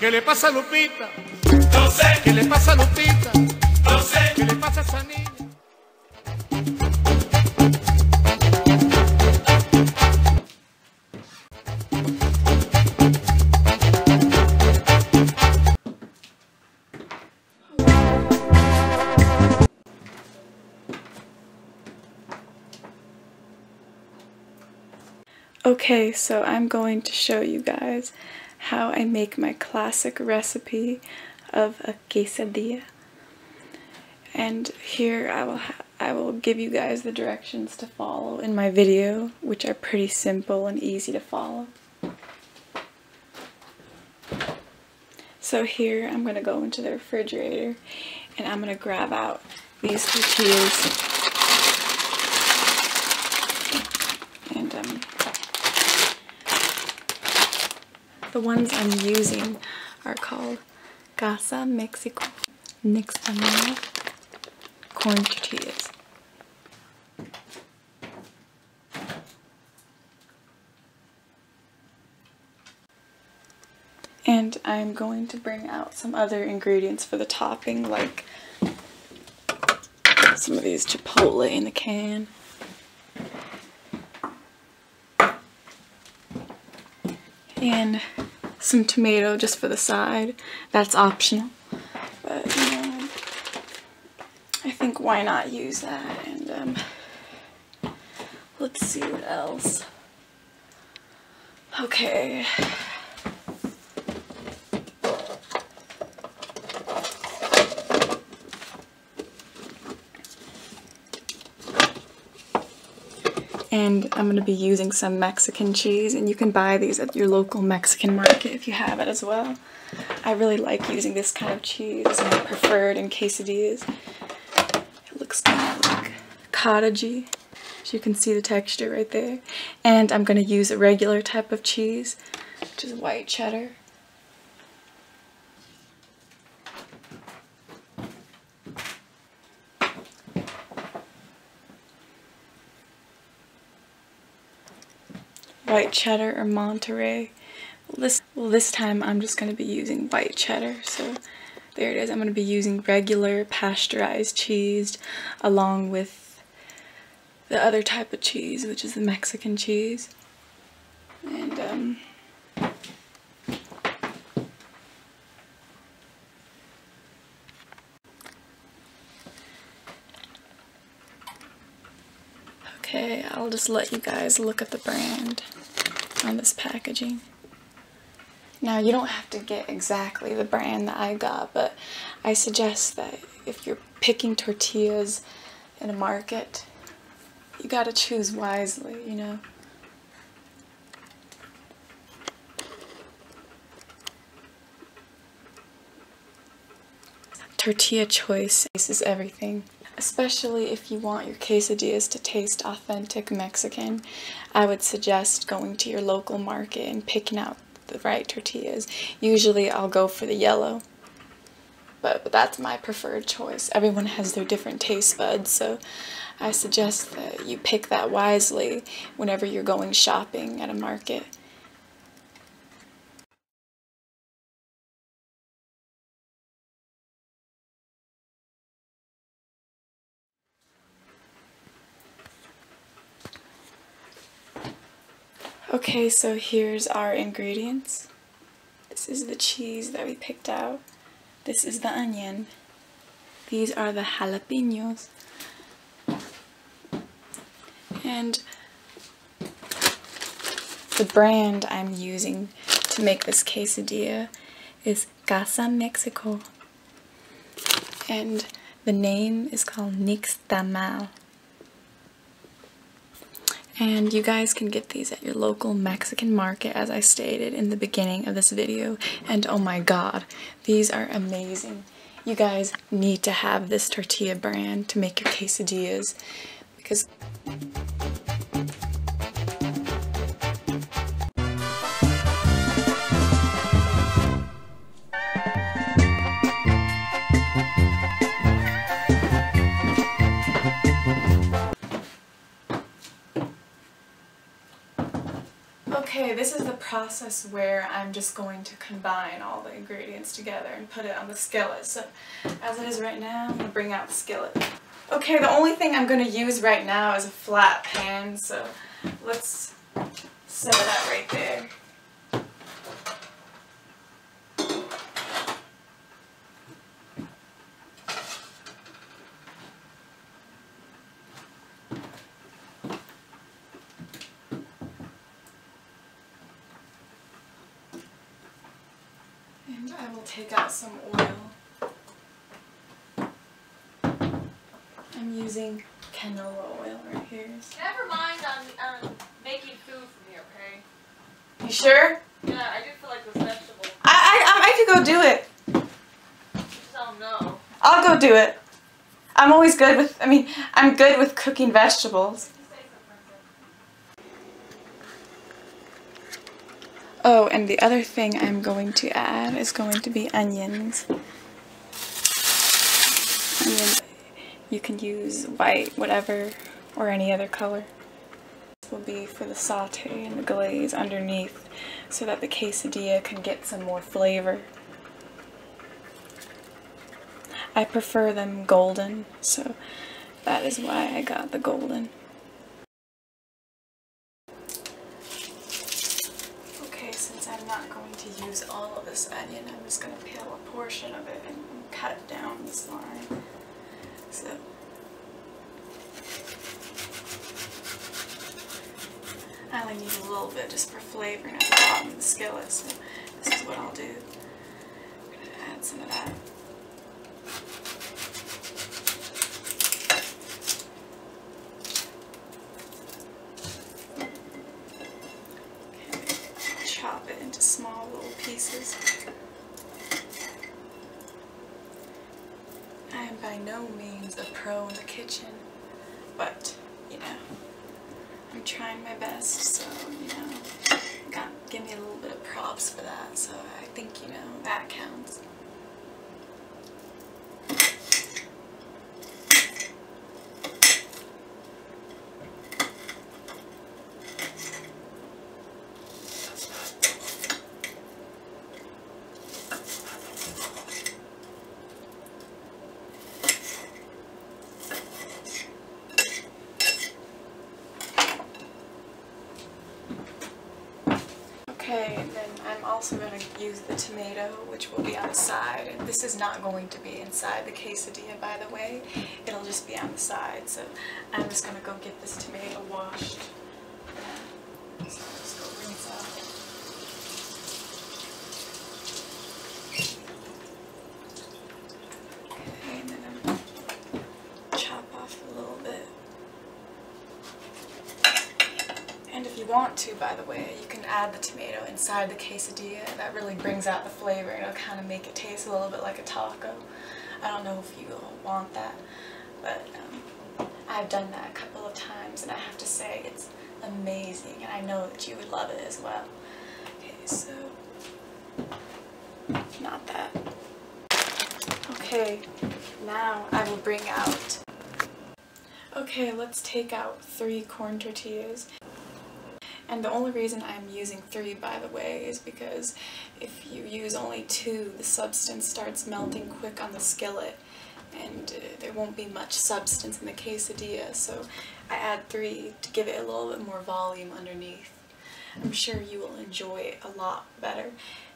¿Qué le pasa a Lupita? No sé. ¿Qué le pasa a Lupita? No sé. ¿Qué le pasa a esa niña? Okay, so I'm going to show you guys how I make my classic recipe of a quesadilla. And here I will give you guys the directions to follow in my video, which are pretty simple and easy to follow. So here I'm going to go into the refrigerator and I'm going to grab out these tortillas. And the ones I'm using are called Casa Mexico Nixtamala corn tortillas. And I'm going to bring out some other ingredients for the topping, like some of these chipotle in the can. And some tomato just for the side. That's optional, but you know, I think why not use that. And let's see what else. Okay. And I'm going to be using some Mexican cheese, and you can buy these at your local Mexican market if you have it as well. I really like using this kind of cheese. It's my preferred in quesadillas. It looks kind of like cottagey, as you can see the texture right there. And I'm going to use a regular type of cheese, which is white cheddar. White cheddar or Monterey. Well, this time I'm just going to be using white cheddar. So there it is. I'm going to be using regular pasteurized cheese along with the other type of cheese, which is the Mexican cheese. And okay, I'll just let you guys look at the brand on this packaging. Now, you don't have to get exactly the brand that I got, but I suggest that if you're picking tortillas in a market, you gotta choose wisely, you know. Tortilla choice is everything. Especially if you want your quesadillas to taste authentic Mexican, I would suggest going to your local market and picking out the right tortillas. Usually I'll go for the yellow, but that's my preferred choice. Everyone has their different taste buds, so I suggest that you pick that wisely whenever you're going shopping at a market. Okay, so here's our ingredients. This is the cheese that we picked out. This is the onion. These are the jalapenos. And the brand I'm using to make this quesadilla is Casa Mexico. And the name is called Nixtamal. And you guys can get these at your local Mexican market, as I stated in the beginning of this video. And oh my god, these are amazing. You guys need to have this tortilla brand to make your quesadillas, because Okay, this is the process where I'm just going to combine all the ingredients together and put it on the skillet. So, as it is right now, I'm going to bring out the skillet. Okay, the only thing I'm going to use right now is a flat pan, so let's set that right there. And I will take out some oil. I'm using canola oil right here. Never mind on making food for me, okay? You sure? Yeah, I do feel like those vegetables. I could go do it. Just don't know. I'll go do it. I'm always good with, I'm good with cooking vegetables. Oh, and the other thing I'm going to add is going to be onions. Onions, you can use white, whatever, or any other color. This will be for the saute and the glaze underneath so that the quesadilla can get some more flavor. I prefer them golden, so that is why I got the golden. Okay, since I'm not going to use all of this onion, I'm just going to peel a portion of it and cut it down this line. So, I only need a little bit just for flavor at the bottom of the skillet, so this is what I'll do. I'm going to add some of that. Chop it into small little pieces. I am by no means a pro in the kitchen, but, you know, I'm trying my best, so, you know, give me a little bit of props for that, so I think, you know, that counts. Okay, and then I'm also going to use the tomato, which will be on the side, and this is not going to be inside the quesadilla, by the way. It'll just be on the side, so I'm just going to go get this tomato washed. So I'll just go rinse out. Okay, and then I'm going to chop off a little bit. And if you want to, by the way, you can add the tomato inside the quesadilla. That really brings out the flavor and it'll kind of make it taste a little bit like a taco. I don't know if you want that, but I've done that a couple of times and I have to say it's amazing, and I know that you would love it as well. Okay, so not that. Okay, now I will bring out. Okay, let's take out 3 corn tortillas. And the only reason I'm using 3, by the way, is because if you use only 2, the substance starts melting quick on the skillet, and there won't be much substance in the quesadilla, so I add 3 to give it a little bit more volume underneath. I'm sure you will enjoy it a lot better,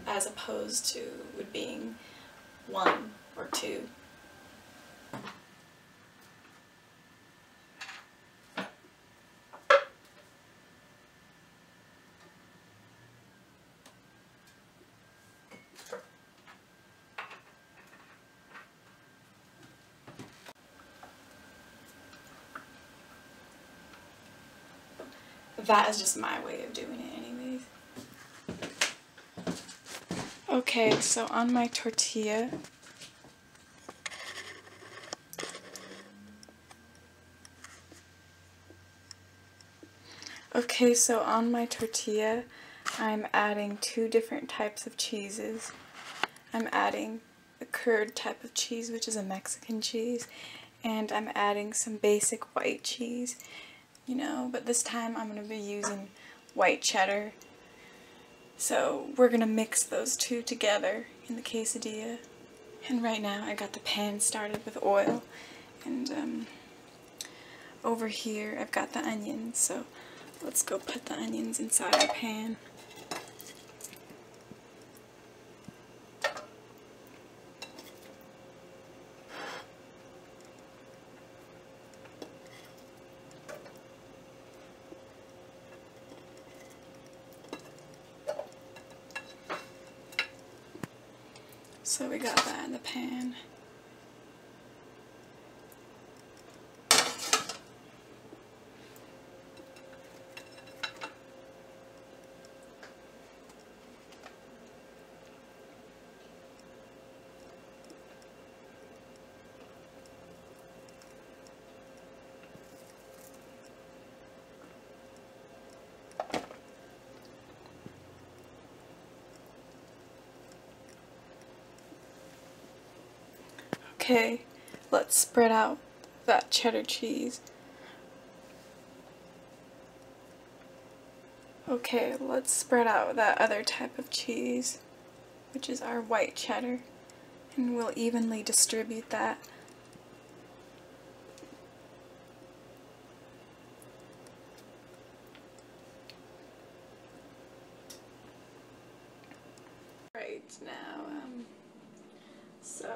as opposed to it being 1 or 2. That is just my way of doing it anyways. Okay, so on my tortilla, I'm adding 2 different types of cheeses. I'm adding the curd type of cheese, which is a Mexican cheese, and I'm adding some basic white cheese, you know, but this time I'm going to be using white cheddar, So we're gonna mix those two together in the quesadilla. And right now I got the pan started with oil, and over here I've got the onions, so let's go put the onions inside our pan. So we got that in the pan. Okay, let's spread out that cheddar cheese. Okay, let's spread out that other type of cheese, which is our white cheddar, and we'll evenly distribute that. Right now, so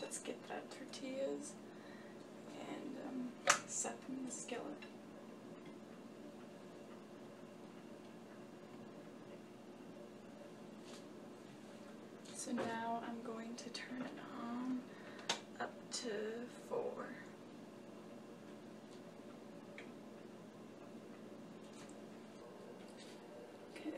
let's get that tortillas and set them in the skillet. So now I'm going to turn it on up to 4. Okay.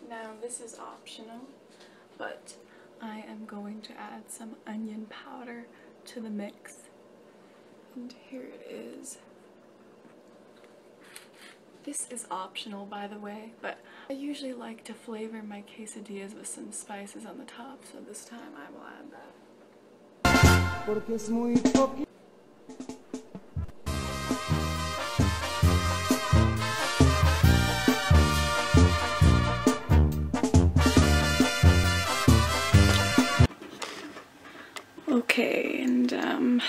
Now this is optional, but I am going to add some onion powder to the mix. And here it is. This is optional, by the way, but I usually like to flavor my quesadillas with some spices on the top, so this time I will add that. Porque es muy poquito. Okay, and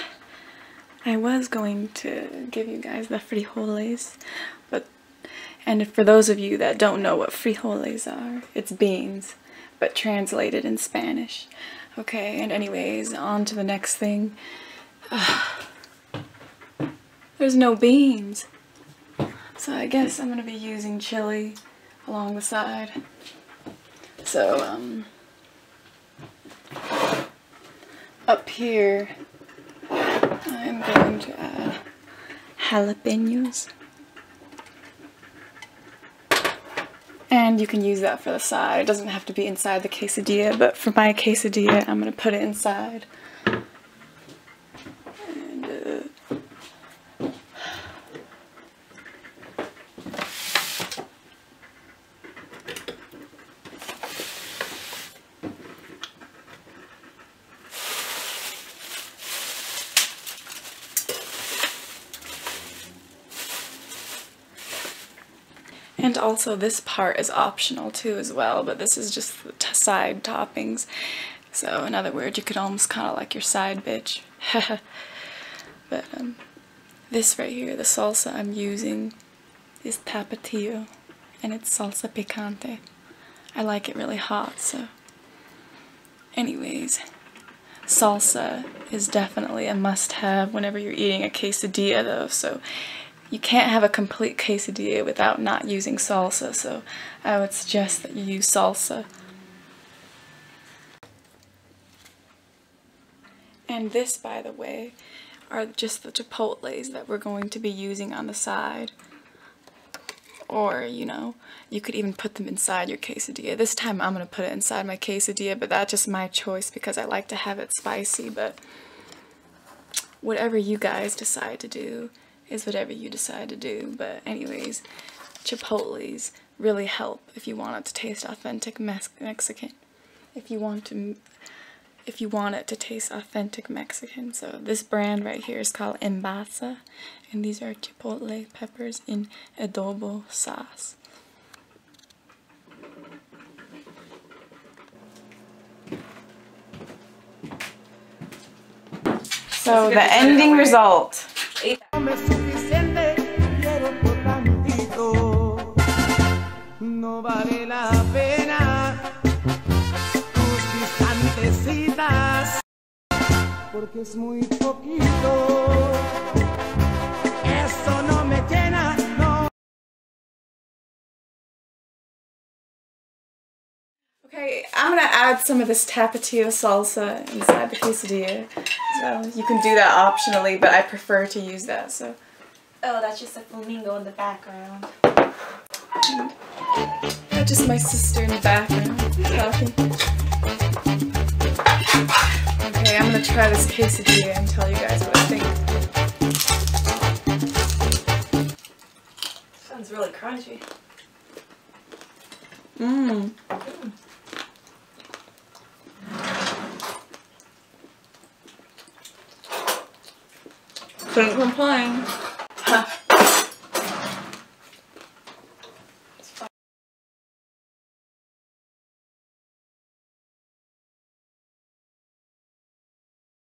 I was going to give you guys the frijoles, and for those of you that don't know what frijoles are, it's beans, but translated in Spanish. Okay, and anyways, on to the next thing. There's no beans, so I guess I'm gonna be using chili along the side. So up here, I'm going to add jalapenos. And you can use that for the side. It doesn't have to be inside the quesadilla, but for my quesadilla, I'm going to put it inside. And also this part is optional too as well, but this is just the side toppings. So in other words, you could almost kind of like your side bitch. But this right here, the salsa I'm using is tapatio, and it's salsa picante. I like it really hot, so anyways, salsa is definitely a must-have whenever you're eating a quesadilla though, so you can't have a complete quesadilla without not using salsa, so I would suggest that you use salsa. And this, by the way, are just the chipotles that we're going to be using on the side. Or, you know, you could even put them inside your quesadilla. This time I'm going to put it inside my quesadilla, but that's just my choice because I like to have it spicy, but whatever you guys decide to do is whatever you decide to do. But anyways, chipotles, really help if you want it to taste authentic Mexican. If you want it to taste authentic Mexican. So this brand right here is called Embasa, and these are chipotle peppers in adobo sauce. So the ending result. No vale la pena tus distantecitas, porque es muy poquito. Eso no me llena, no. Okay, I'm gonna add some of this tapatio salsa inside the quesadilla. So you can do that optionally, but I prefer to use that. So. Oh, that's just a flamingo in the background. Just my sister in the background talking. Okay, I'm gonna try this quesadilla and tell you guys what I think. Sounds really crunchy. Mmm. Couldn't complain. Huh.